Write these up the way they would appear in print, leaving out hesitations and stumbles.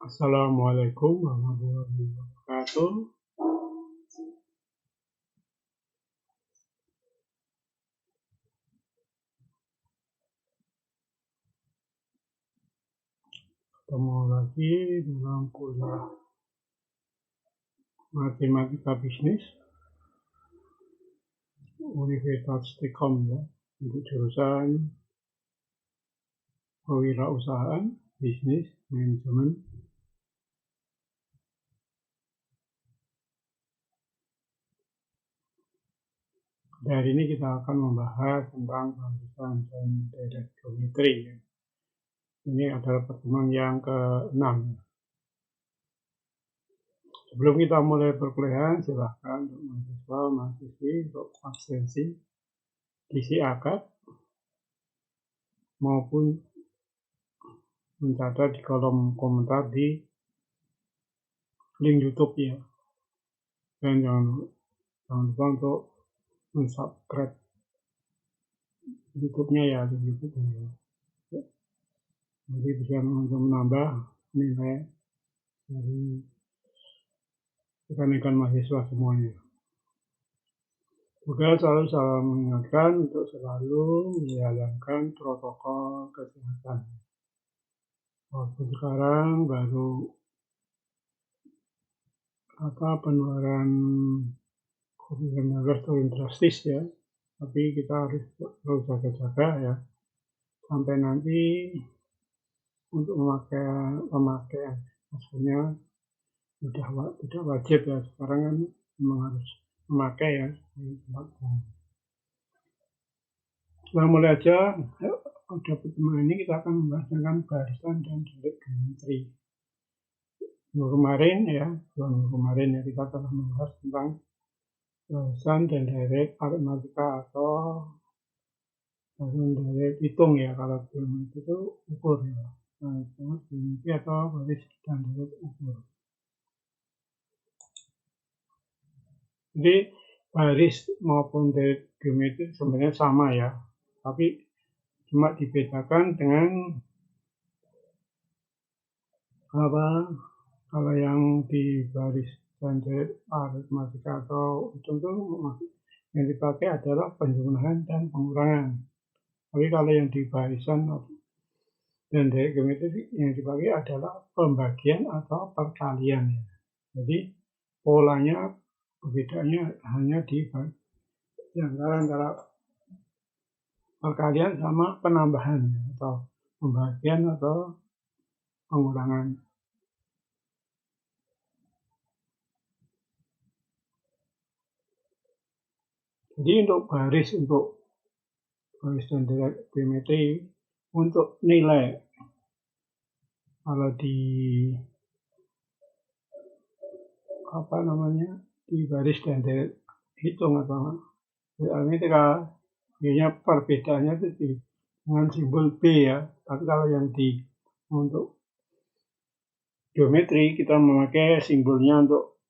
Assalamualaikum warahmatullahi wabarakatuh. Ketemu lagi dalam kuliah Matematika Bisnis Universitas Stikom ya, untuk jurusan Kewirausahaan, Bisnis, Manajemen. Hari ini kita akan membahas tentang barisan dan deret geometri. Ini adalah pertemuan yang ke-6. Sebelum kita mulai perkuliahan, silahkan untuk mahasiswa-mahasiswi untuk absensi, isi akad, maupun mencatat di kolom komentar di link YouTube ya. Dan jangan lupa untuk subscribe YouTube-nya ya, di YouTube ya. Jadi bisa untuk menambah nilai dari rekan-rekan mahasiswa semuanya. Juga selalu saya mengingatkan untuk selalu menjalankan protokol kesehatan. Walaupun sekarang baru penularan COVID-19 turun drastis ya, tapi kita harus terus jaga-jaga ya, sampai nanti untuk memakai maskernya tidak wajib ya. Sekarang kan memang harus memakai ya di tempat umum. Setelah mulai aja, pada pertemuan ini kita akan membahas tentang barisan dan deret geometri. Minggu kemarin ya kita telah membahas tentang barisan dan deret aritmatika atau barisan deret hitung ya. Kalau geometri itu ukur ya. Geometri atau baris dan deret ukur. Jadi baris maupun deret geometri sebenarnya sama ya, tapi cuma dibedakan dengan kalau yang di baris dan deret aritmatika atau hitung itu yang dipakai adalah penjumlahan dan pengurangan. Tapi kalau yang di barisan dan deret geometri yang dipakai adalah pembagian atau perkalian ya. Jadi polanya perbedaannya hanya di antara perkalian sama penambahan atau pembagian atau pengurangan. Jadi untuk baris dan deret geometri untuk nilai, kalau di di baris dan deret hitung atau aritmatika, biasanya perbedaannya itu dengan simbol B ya. Tapi kalau yang untuk geometri kita memakai simbolnya untuk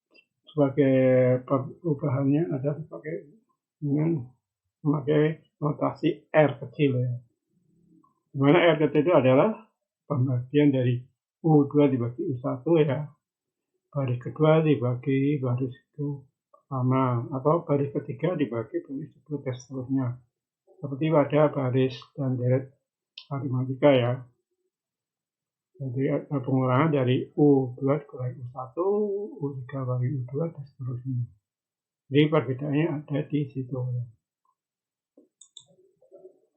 sebagai perubahannya ada dengan memakai notasi R kecil ya. Dimana R kecil itu adalah pembagian dari U2 dibagi U1 ya. Baris kedua dibagi baris pertama, atau baris ketiga dibagi baris kedua dan seterusnya. Seperti pada baris dan deret aritmatika ya. Jadi ada pengurangan dari U2 dikurangi U1, U3 bagi U2 dan seterusnya. Jadi perbedaannya ada di situ ya.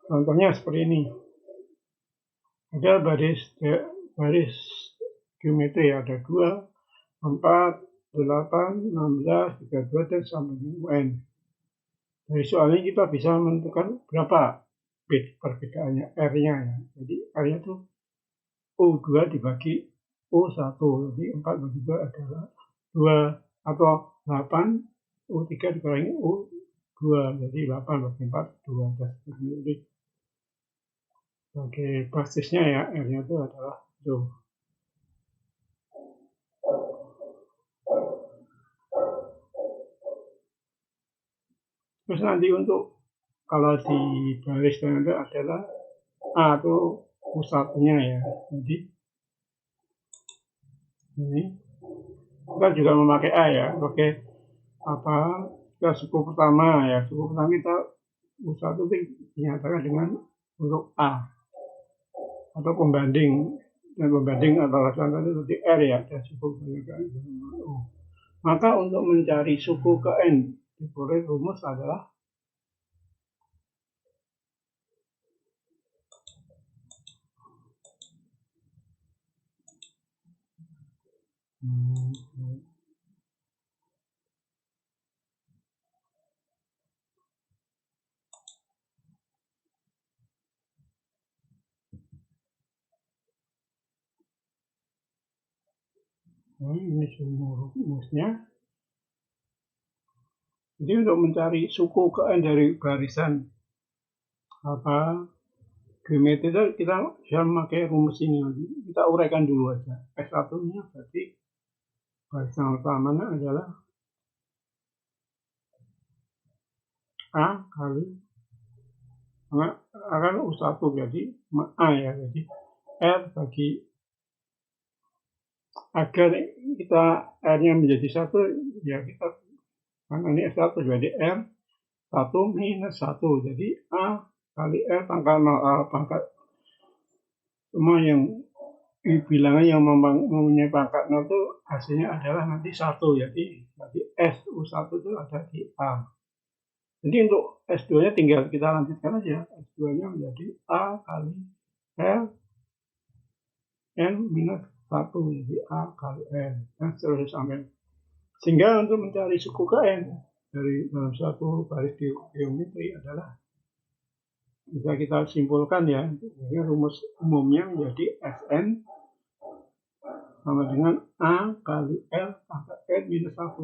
Contohnya seperti ini. Ada baris geometri ada 2, 4, 8, 16, 32, dan sampai UN. Dari soal ini kita bisa menentukan berapa perbedaannya R-nya ya. Jadi R-nya itu U2 dibagi U1. Jadi 4 bagi 2 adalah 2, atau 8 U3 dikurangi U2. Jadi 8 bagi 4 2. Jadi sebagai basisnya ya, R-nya itu adalah 2. Terus nanti untuk kalau di baris dan itu adalah A itu U1-nya ya. Jadi Ini kita juga memakai A ya, pakai apa ke suku pertama ya. Suku pertama kita U1 itu dinyatakan dengan huruf A atau pembanding, dan pembanding antara contohnya seperti R ya, dan suku kebanyakan U. Maka untuk mencari suku ke N diperoleh rumus adalah ini semua rumusnya. Jadi untuk mencari suku ke N dari barisan geometri itu kita bisa memakai rumus ini. Kita uraikan dulu aja. S1-nya berarti barisan pertamanya adalah A kali akan U1 jadi A ya. Jadi R bagi, agar kita R-nya menjadi 1 ya kita, karena ini S1 jadi R 1 minus 1 jadi A kali R pangkat 0, pangkat semua yang bilangan yang mempunyai pangkat 0 itu hasilnya adalah nanti 1, jadi S U1 itu ada di A. Jadi untuk S2-nya tinggal kita lanjutkan aja, S2-nya menjadi A kali R N minus 1, jadi A kali N, dan seterusnya sampai. Sehingga untuk mencari suku ke N dari dalam suatu baris geometri adalah bisa kita simpulkan ya, jadi rumus umumnya menjadi Sn sama dengan A kali L pangkat N minus 1.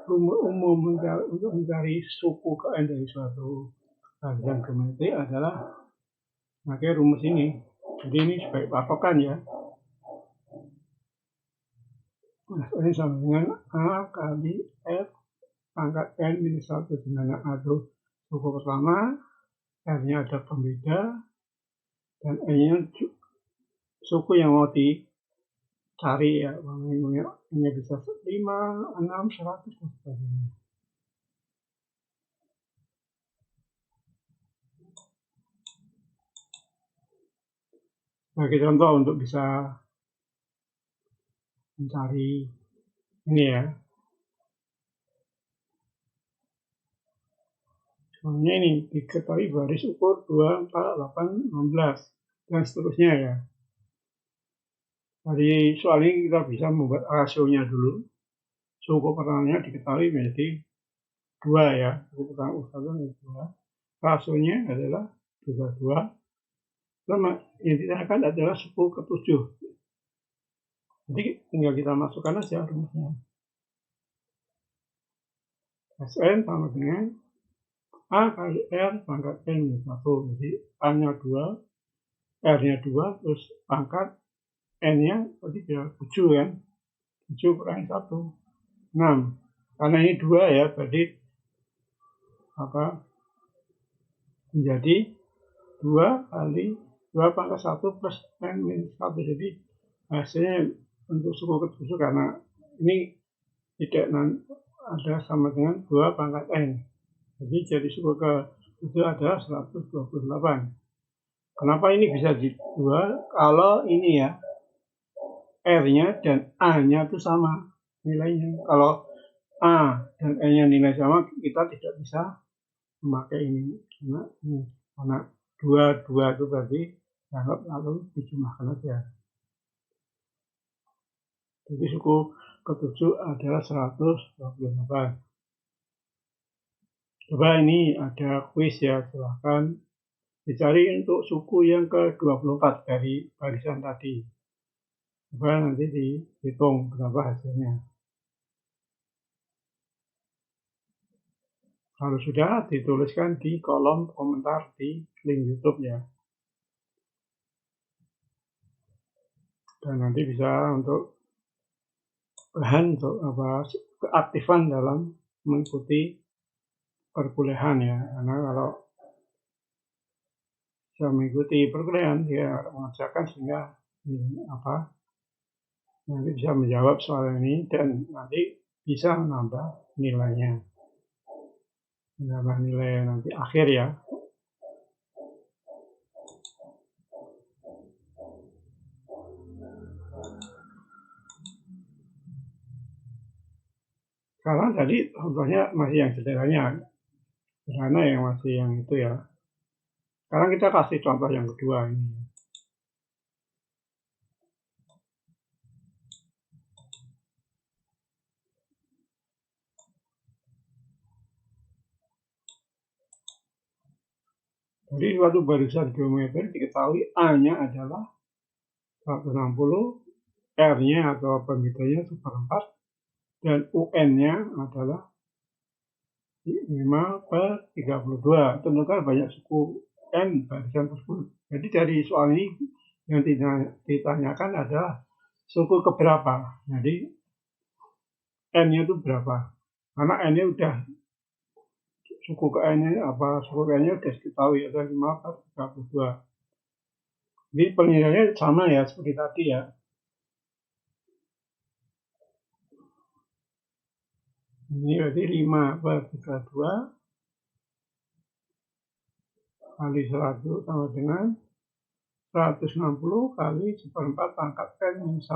Rumus umum untuk mencari suku ke N dari suatu barisan geometri adalah pakai rumus ini. Jadi ini sebagai patokan ya. Ini sama dengan A kali L pangkat N minus 1, dimana A itu suku pertama, R-nya ada pembeda, dan N-nya suku yang mau dicari ya, ini bisa 5, 6, 100 dan sebagainya. Sebagai contoh untuk bisa mencari ini ya. Soalnya ini diketahui baris ukur 2, 4, 8, 16 dan seterusnya ya. Dari soal ini kita bisa membuat rasionya dulu. Suku pertamanya diketahui menjadi 2 ya. Suku pertama U1 menjadi 2. Rasionya adalah 2. Yang ditanyakan adalah suku ke-7. Jadi tinggal kita masukkan aja rumusnya. Sn sama dengan A kali R pangkat N minus 1. Jadi A-nya 2, R-nya 2, terus pangkat N-nya tadi dia 7 kan. 7 kurangi 1. 6. Karena ini 2 ya, berarti menjadi 2 kali 2 pangkat 1 plus N minus 1. Jadi hasilnya untuk suku ke-7 karena ini tidak ada sama dengan 2 pangkat N. Jadi suku ke-7 adalah 128. Kenapa ini bisa di 2? Kalau ini ya, R-nya dan A-nya itu sama nilainya. Kalau A dan N-nya nilai sama, kita tidak bisa memakai ini. Karena 2 itu berarti dianggap lalu dijumlahkan aja. Jadi suku ke-7 adalah 128. Coba ini ada kuis ya, silahkan dicari untuk suku yang ke-24 dari barisan tadi. Coba nanti dihitung berapa hasilnya. Kalau sudah, dituliskan di kolom komentar di link YouTube ya. Dan nanti bisa untuk bahan untuk keaktifan dalam mengikuti perkuliahan ya. Karena kalau bisa mengikuti perkuliahan, dia mengerjakan sehingga nanti bisa menjawab soal ini dan nanti bisa menambah nilainya, menambah nilai nanti akhir ya. Sekarang tadi contohnya masih yang sederhana yang masih yang itu ya. Sekarang kita kasih contoh yang kedua ini. Jadi suatu barisan geometri diketahui A-nya adalah 160, R-nya atau pembedanya seperempat, dan UN-nya adalah 5/32. Tentukan banyak suku N barisan tersebut. Jadi dari soal ini yang ditanyakan adalah suku keberapa. Jadi N-nya itu berapa? Karena N-nya udah suku ke N-nya apa? Suku ke N-nya udah diketahui ada 5/32. Jadi penilaiannya sama ya seperti tadi ya. Ini berarti 5/32 kali 100 sama dengan 160 kali seperempat pangkat N-1.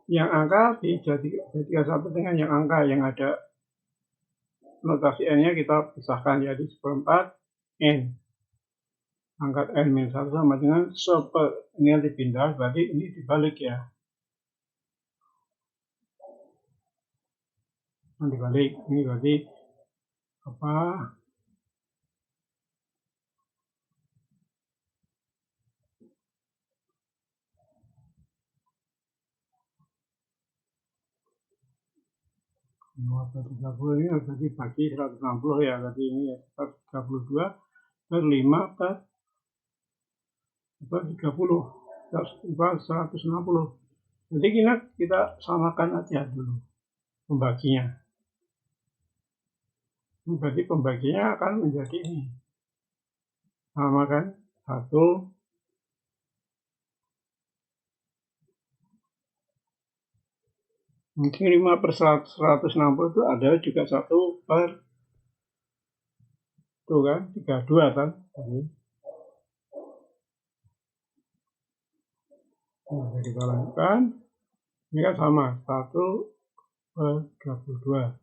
Yang angka dijadikan satu dengan yang angka yang ada notasi N-nya kita pisahkan jadi seperempat N. Pangkat N-1 sama dengan ini dipindah, berarti ini dibalik ya. Nah, dibalik, ini berarti apa? Berarti ini berarti bagi 160 ya, berarti ini ya 132 per 5/30, 160. Jadi kita samakan aja dulu pembaginya. Berarti pembaginya akan menjadi ini. Sama kan? 1 mungkin 5/160 itu ada juga 1 per itu kan 32 kan. Nah, kita lanjutkan. Ini kan sama 1/32.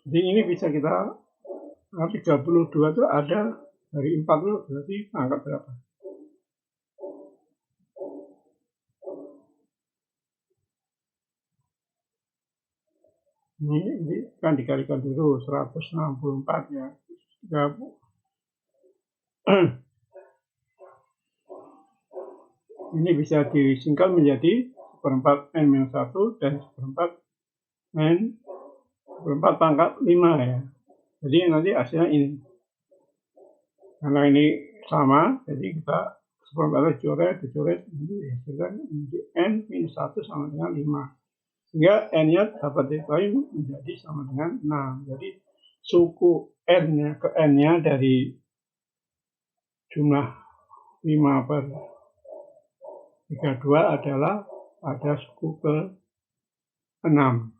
Jadi ini bisa kita 32 itu ada dari 40 berarti angka berapa? Ini kan dikalikan dulu 164 ya. 30. Ini bisa disingkat menjadi seperempat N-1 dan seperempat N seperempat pangkat 5 ya. Jadi nanti hasilnya ini. Karena ini sama, jadi kita seperempat dicoret, nanti hasilkan N-1 sama dengan 5. Sehingga N-nya dapat diketahui menjadi sama dengan 6. Jadi suku N-nya ke N-nya dari jumlah 5/32 adalah pada suku ke 6.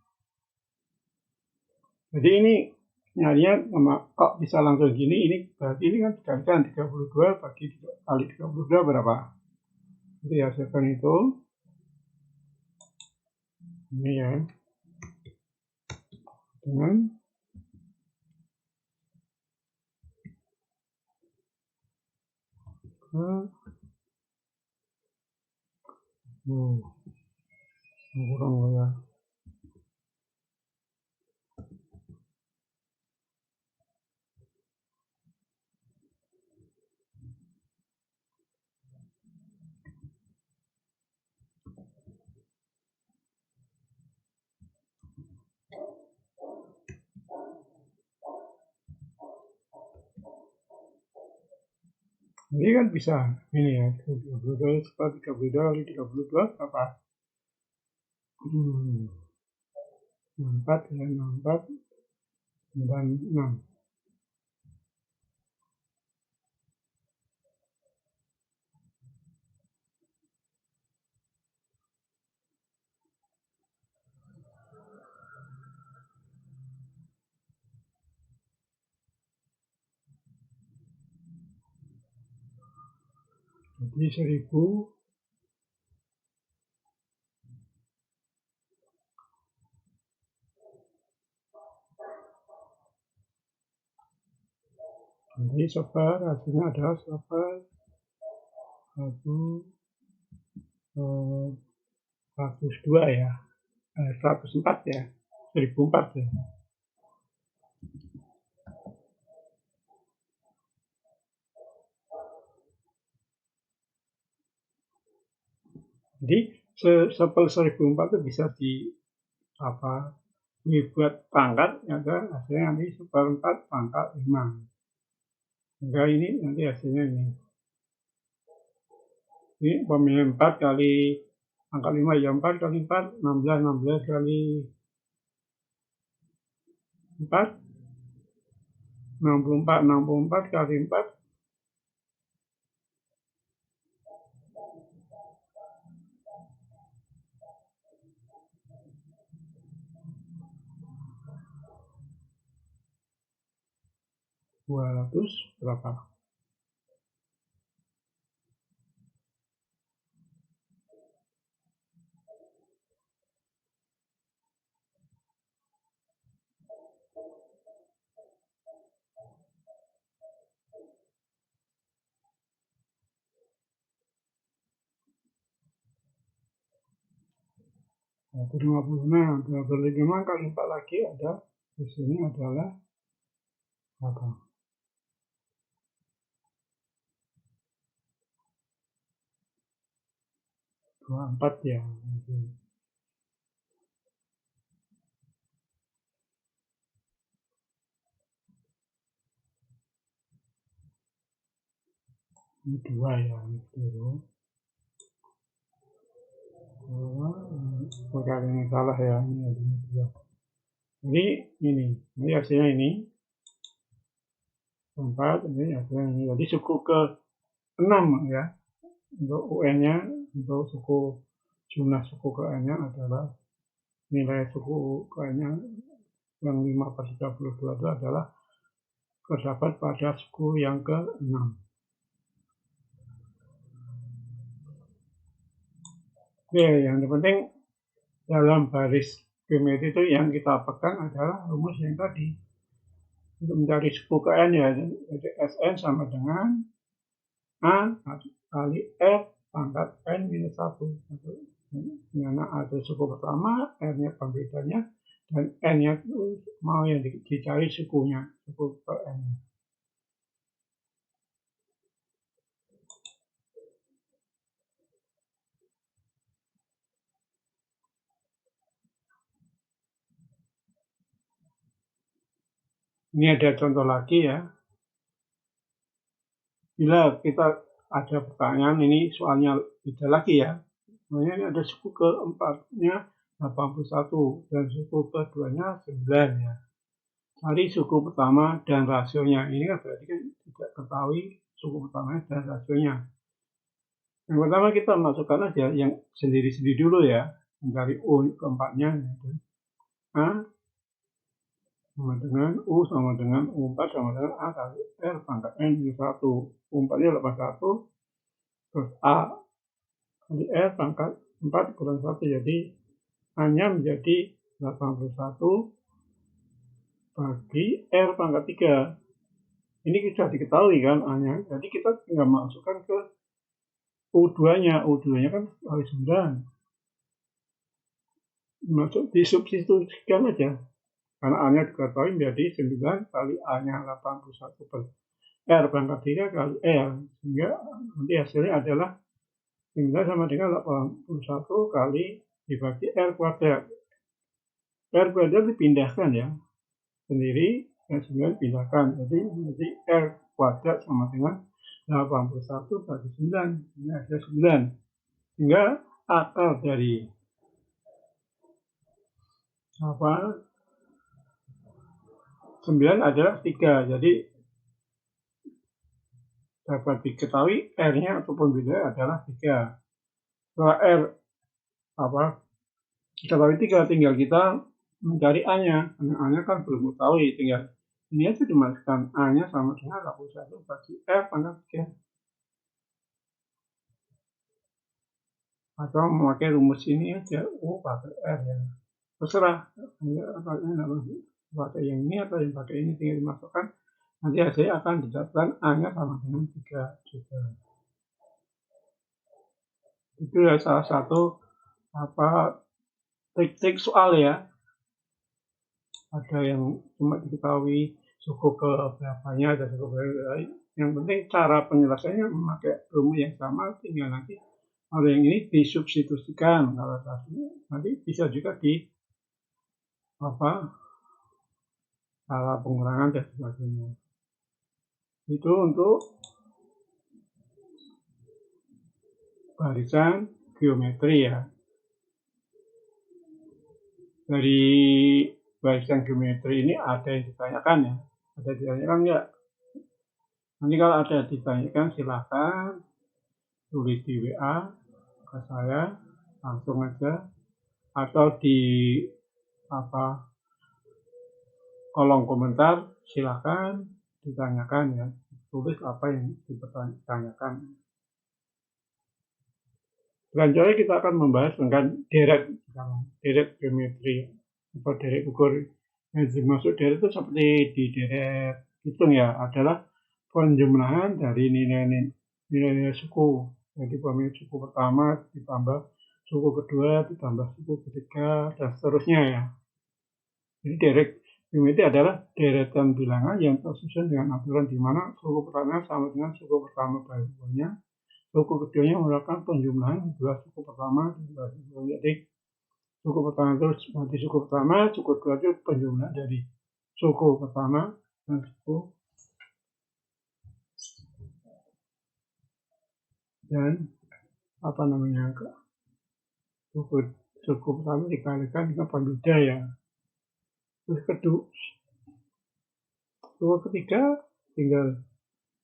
Jadi ini nyarinya kok bisa langsung gini, ini berarti ini kan dikalikan 32 bagi kali 32 berapa? Jadi hasilkan itu. Ini ya. Dengan kurang ya. Ini kan bisa ini ya 32 kali 32 berapa? 4 ya 4 dan 6. Jadi 1000 jadi seper hasilnya adalah seper 102 ya, 104 ya, 1004 ya. Jadi sepel 1004 itu bisa dibuat pangkat, ya kan? Hasilnya nanti 1/4 pangkat 5. Sehingga ini nanti hasilnya ini. Ini pemilihan 4 kali pangkat 5 ya, 4 kali 4 16, 16 kali 4 64, 64 kali 4 200 berapa? Nah, 250. 250 kali 4 lagi ada di sini adalah apa? 24 ya. Ini 2 ya, ini dulu. Kali ini salah ya, ini ada 2. Jadi ini hasilnya ini 4, ini hasilnya ini. Jadi suku ke 6 ya. Untuk UN-nya, untuk jumlah suku KN-nya adalah nilai suku KN-nya yang 5/32 itu adalah terdapat pada suku yang ke-6. Oke, yang penting dalam baris geometri itu yang kita pegang adalah rumus yang tadi. Untuk mencari suku KN ya, jadi SN sama dengan A kali F pangkat N minus 1. Karena ada suku pertama, R-nya pembedanya, dan N-nya itu mau yang dicari sukunya, suku KN. Ini ada contoh lagi ya. Bila kita ada pertanyaan, ini soalnya beda lagi ya. Sebenarnya ini ada suku keempatnya 81 dan suku keduanya 9 ya. Cari suku pertama dan rasionya. Ini kan berarti kan tidak ketahui suku pertamanya dan rasionya. Yang pertama kita masukkan aja yang sendiri-sendiri dulu ya. Mencari U keempatnya. A sama dengan U sama dengan U4 sama dengan A kali R pangkat N minus 1. U4-nya 81. Terus A kali R pangkat 4 kurang 1. Jadi A-nya menjadi 81 bagi R pangkat 3. Ini sudah diketahui kan A-nya. Jadi kita tinggal masukkan ke U2-nya. U2-nya kan kali 9. Masuk disubstitusikan aja. Karena A-nya diketahui menjadi 9 kali A-nya 81 per R pangkat 3 kali R. Sehingga nanti hasilnya adalah 9 sama dengan 81 kali dibagi R kuadrat. R kuadrat dipindahkan ya. Sendiri, dan 9 pindahkan. Jadi R kuadrat sama dengan 81 bagi 9. Ini hasil 9. Sehingga akar dari 9 adalah 3. Jadi dapat diketahui R-nya atau pembedanya adalah 3. Setelah R kita tahu 3, tinggal kita mencari A-nya. Karena A-nya kan belum diketahui, tinggal ini aja dimasukkan A-nya sama dengan 81 bagi R pangkat 3. atau memakai rumus ini aja, pakai R ya, terserah pakai yang ini atau yang pakai ini, tinggal dimasukkan, nanti hasilnya akan didapatkan A-nya sama dengan 3 juga. Itu ya salah satu trik-trik soal ya. Ada yang cuma diketahui suku ke berapanya, ada suku berapa. Yang penting cara penyelesaiannya memakai rumus yang sama, tinggal nanti kalau yang ini disubstitusikan, kalau tadi nanti bisa juga di cara pengurangan dan sebagainya. Itu untuk barisan geometri ya. Dari barisan geometri ini ada yang ditanyakan ya? Ada ditanyakan enggak? Nanti kalau ada ditanyakan silakan tulis di WA ke saya langsung aja, atau di kolom komentar silakan ditanyakan ya, tulis apa yang ditanyakan. Selanjutnya kita akan membahas tentang deret geometri atau deret ukur. Yang dimaksud deret itu seperti di deret hitung ya, adalah penjumlahan dari nilai suku. Jadi suku pertama ditambah suku kedua ditambah suku ketiga dan seterusnya ya. Jadi deret geometri adalah deretan bilangan yang tersusun dengan aturan di mana suku pertama sama dengan suku pertama berikutnya. Suku keduanya melakukan penjumlahan dua suku pertama dan dua suku. Jadi suku pertama itu nanti suku pertama, suku kedua itu penjumlahan dari suku pertama dan suku dan suku pertama dikalikan dengan pembeda ya. Terus suku ketiga tinggal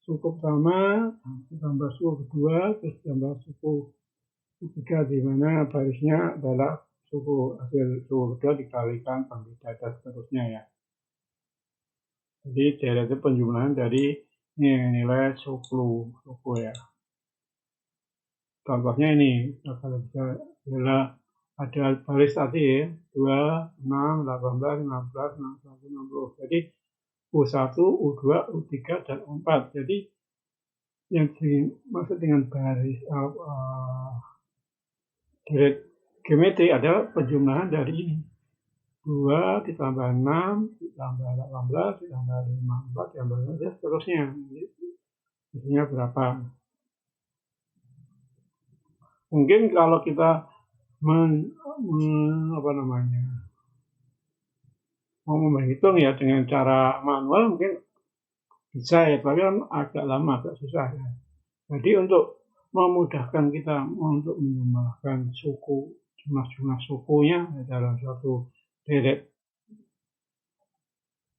suku pertama ditambah suku kedua terus tambah suku ketiga, di mana barisnya adalah hasil suku kedua dikalikan pembeda dan seterusnya ya. Jadi deret itu penjumlahan dari nilai suku ya. Contohnya ini, kalau bisa ada baris tadi ya, 2, 6, 18, 16, 61, 60. Jadi U1, U2, U3, dan U4. Jadi yang dimaksud dengan baris deret geometri adalah penjumlahan dari ini. 2 ditambah 6, ditambah 18, ditambah 54, ditambah 5, dan seterusnya. Isinya berapa? Mungkin kalau kita mau menghitung ya dengan cara manual mungkin bisa ya, tapi kan agak lama, agak susah ya. Jadi untuk memudahkan kita untuk menjumlahkan jumlah sukunya dalam suatu deret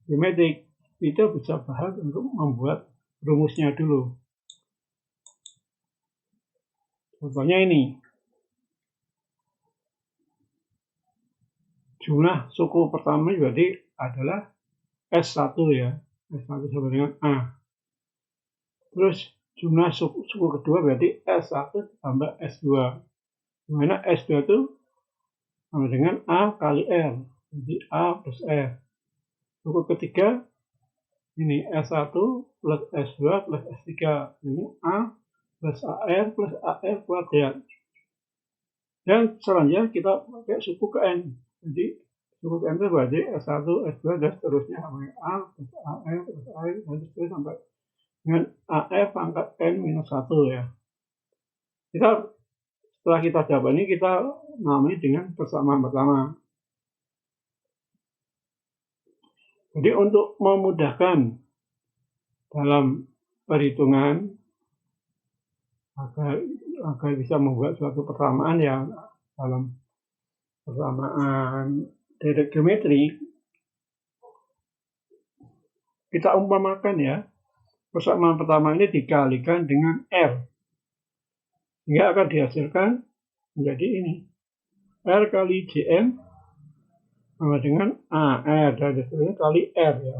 geometrik, kita bisa bahas untuk membuat rumusnya dulu. Contohnya ini, jumlah suku pertama berarti adalah S1 ya, S1 sama dengan A. Terus jumlah suku kedua berarti S1 tambah S2, dimana S2 itu sama dengan A kali R, jadi A plus R. Suku ketiga ini S1 plus S2 plus S3, ini A plus AR plus AR kuadrat. Dan selanjutnya kita pakai suku ke N. Jadi suku ke N itu berarti S1, S2 dan seterusnya sampai A plus AR plus AR dan seterusnya sampai dengan AR pangkat N minus 1 ya. Setelah kita dapat ini, kita namai dengan persamaan pertama. Jadi untuk memudahkan dalam perhitungan agar bisa membuat suatu persamaan ya dalam persamaan deret geometri, kita umpamakan ya, persamaan pertama ini dikalikan dengan R, sehingga akan dihasilkan menjadi ini, R kali JM sama dengan AR dan seterusnya kali R ya.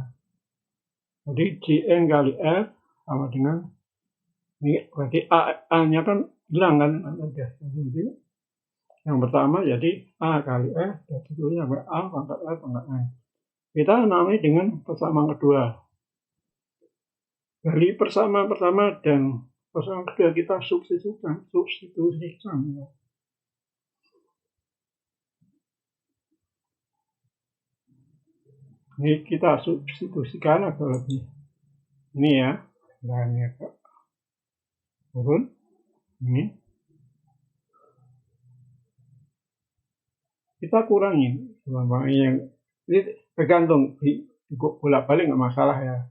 Jadi JM kali R sama dengan ini, berarti A-nya kan hilang kan, jadi Yang pertama jadi A kali F, dan seterusnya sampai A pangkat F pangkat N. Kita namai dengan persamaan kedua. Dari persamaan pertama dan persamaan kedua kita substitusikan. Ini kita substitusikan atau lebih. Ini ya, dan ini turun. Ini kita kurangin yang ini tergantung bolak-balik nggak masalah ya.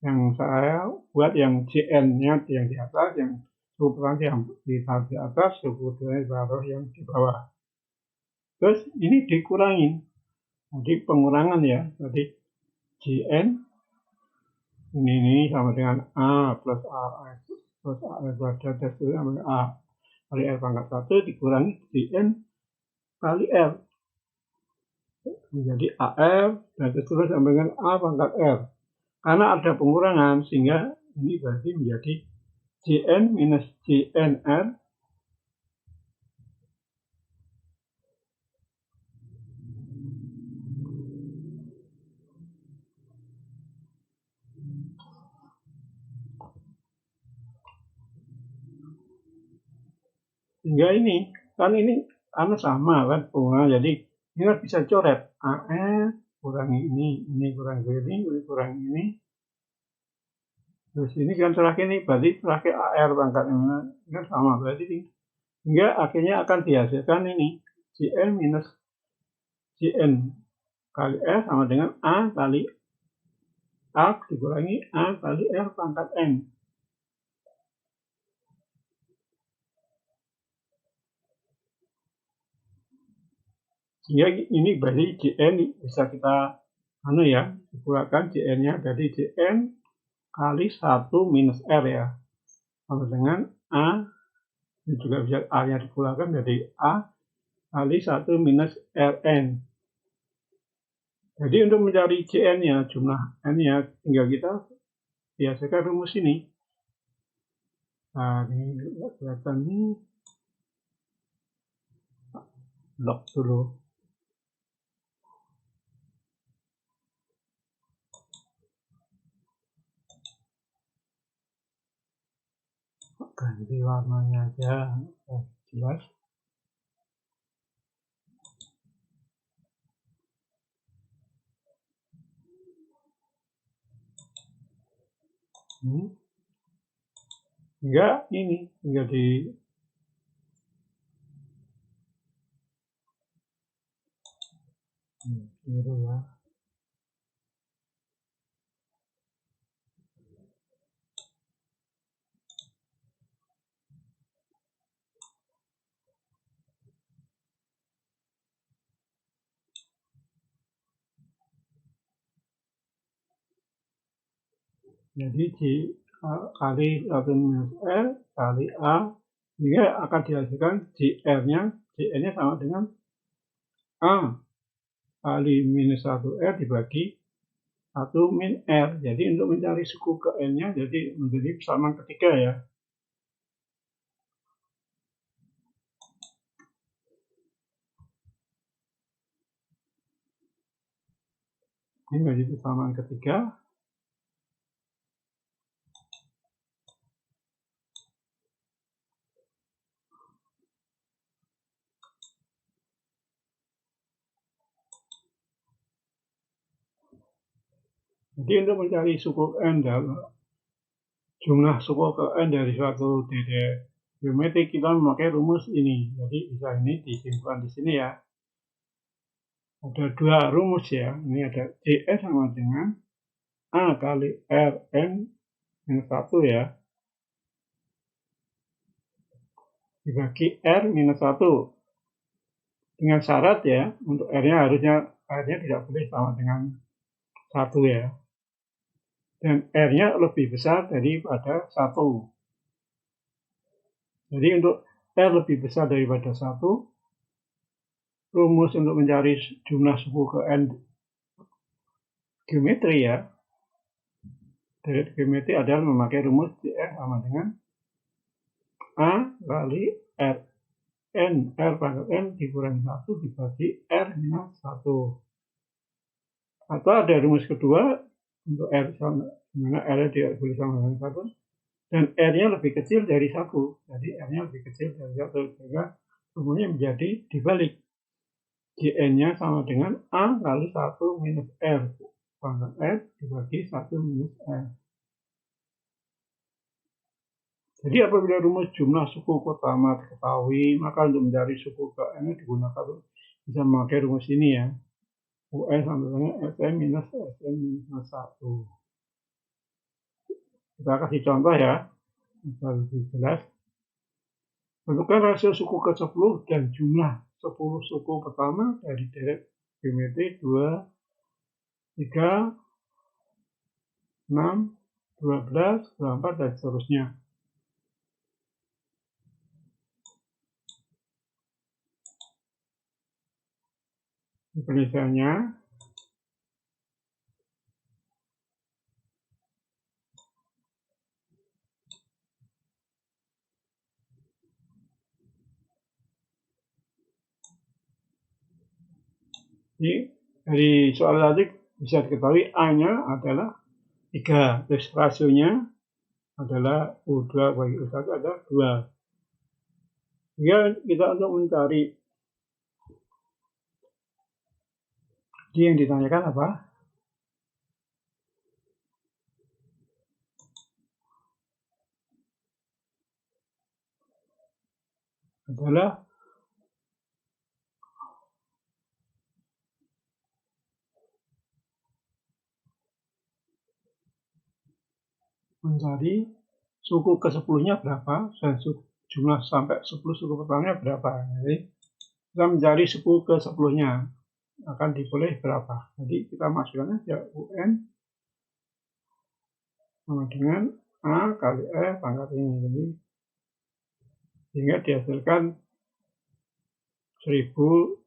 Yang saya buat yang CN-nya yang di atas, yang suku yang di atas, suku di bawah yang di bawah. Terus ini dikurangin. Jadi pengurangan ya. Jadi CN ini sama dengan A plus A plus A plus A sama A kali R pangkat 1 dikurangi CN kali R. Menjadi AR dan terus sampai dengan A pangkat R. Karena ada pengurangan sehingga ini berarti menjadi CN minus CNR sehingga ini kan ini karena sama kan pengurangan, jadi ini kan bisa coret AR kurangi ini kurangi ini kurangi ini. Terus ini kan terakhir ini berarti terakhir AR pangkat ini kan sama berarti ini. Hingga akhirnya akan dihasilkan ini CN minus CN kali R sama dengan A kali A dikurangi A kali R pangkat N. Sehingga ini berarti CN bisa kita dikurangi CN-nya jadi CN kali 1 minus R ya. Sama dengan A, ini juga bisa A-nya dikurangi jadi A kali 1 minus Rn. Jadi untuk mencari CN-nya, jumlah N-nya, tinggal kita biasakan rumus ini. Nah, ini kelihatan nih. Lock dulu. Ganti warnanya aja, jelas. Enggak, ini tinggal di gitu ya. Jadi kali 1 minus R kali A, sehingga akan dihasilkan CN-nya sama dengan A kali minus 1R dibagi 1 min R. Jadi untuk mencari suku ke N-nya, jadi menjadi persamaan ketiga ya. Ini menjadi persamaan ketiga. Jadi untuk mencari suku N jumlah suku ke N dari suatu DD geometri kita memakai rumus ini. Jadi bisa ini disimpan di sini ya. Ada dua rumus ya. Ini ada CS sama dengan A kali Rn minus 1 ya. Dibagi R minus 1. Dengan syarat ya, untuk R-nya R-nya tidak boleh sama dengan 1 ya. Dan R-nya lebih besar daripada 1. Jadi untuk R lebih besar daripada 1, rumus untuk mencari jumlah suku ke N geometri ya, dari geometri adalah memakai rumus CR sama dengan A kali R pangkat N dikurangi 1 dibagi R minus 1. Atau ada rumus kedua untuk R sama, dimana R tidak boleh sama dengan 1 dan R-nya lebih kecil dari 1. Jadi R-nya lebih kecil dari 1 sehingga rumusnya menjadi dibalik. Gn-nya sama dengan A kali 1 minus R pangkat N dibagi 1 minus R. Jadi apabila rumus jumlah suku pertama diketahui, maka untuk mencari suku ke N digunakan bisa memakai rumus ini ya. UN sama dengan Sm minus Sm minus 1. Kita kasih contoh ya, agar lebih jelas. Tentukan rasio suku ke 10 dan jumlah 10 suku pertama dari deret geometri 2, 3, 6, 12, 24, dan seterusnya. Penelitiannya ini dari soal tadi bisa diketahui A-nya adalah 3, terus rasionya adalah U2 bagi U1 adalah 2. Sehingga kita untuk mencari yang ditanyakan apa? Adalah mencari suku ke-10-nya berapa dan jumlah sampai 10 suku pertamanya berapa. Jadi kita mencari suku ke-10-nya akan diperoleh berapa. Jadi kita masukkan aja UN sama dengan A kali E pangkat ini. Jadi sehingga dihasilkan 1536.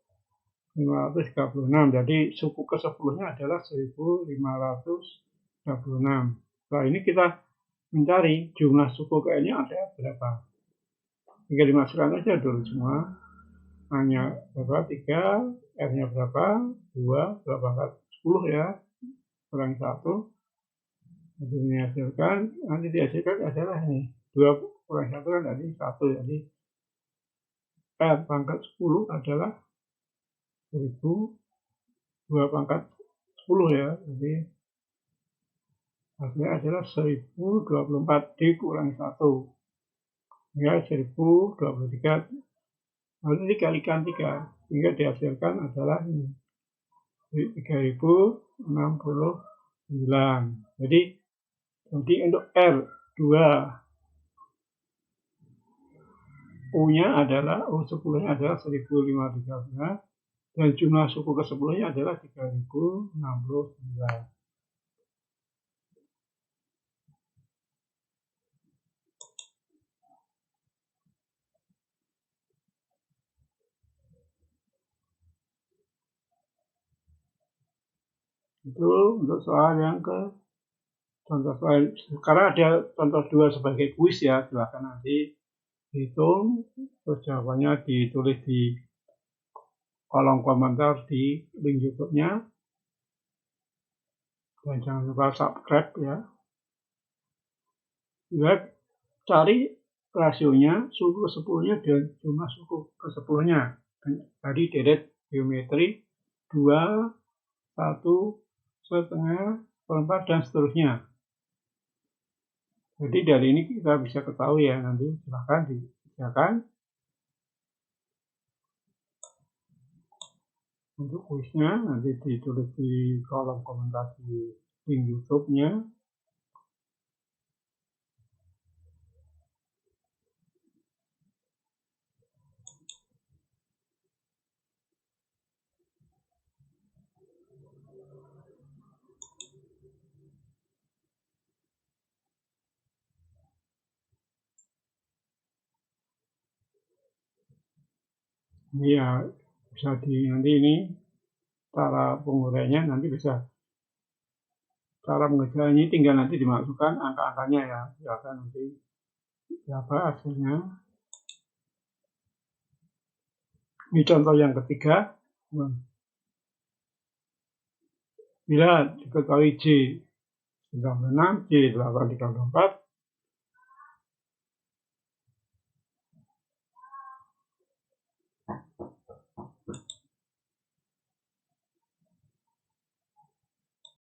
Jadi suku ke-10-nya adalah 1536. Setelah ini kita mencari jumlah suku ke N-nya ada berapa. Tinggal dimasukkan aja dulu semua. A-nya berapa? 3, R-nya berapa? 2, pangkat 10 ya, kurangi 1. Jadi nanti dihasilkan adalah ini. 2 kurangi 1 kan tadi 1, jadi R pangkat 10 adalah 1000, 2 pangkat 10 ya, jadi hasilnya adalah 1024 dikurangi 1. Ya, 1023. Lalu dikalikan 3, sehingga dihasilkan adalah ini 3069. Jadi untuk R2 U-nya adalah U10-nya adalah 1513 dan jumlah suku ke-10-nya adalah 3069. Itu untuk soal yang ke contoh soal. Sekarang ada contoh 2 sebagai kuis ya, silahkan nanti hitung, terus jawabannya ditulis di kolom komentar di link YouTube-nya. Dan jangan lupa subscribe ya. Lihat, cari rasionya, suku ke-10-nya dan jumlah suku ke-10-nya. Tadi deret geometri 2, 1, setengah, 4, dan seterusnya. Jadi dari ini kita bisa ketahui ya, nanti silahkan dikerjakan. Untuk kuisnya nanti ditulis di kolom komentar di link YouTube-nya. Ya, bisa nanti ini cara penguraiannya nanti bisa. Cara mengerjakannya tinggal nanti dimasukkan angka-angkanya ya. Silakan nanti berapa hasilnya. Ini contoh yang ketiga. Bila diketahui J 96, J 834,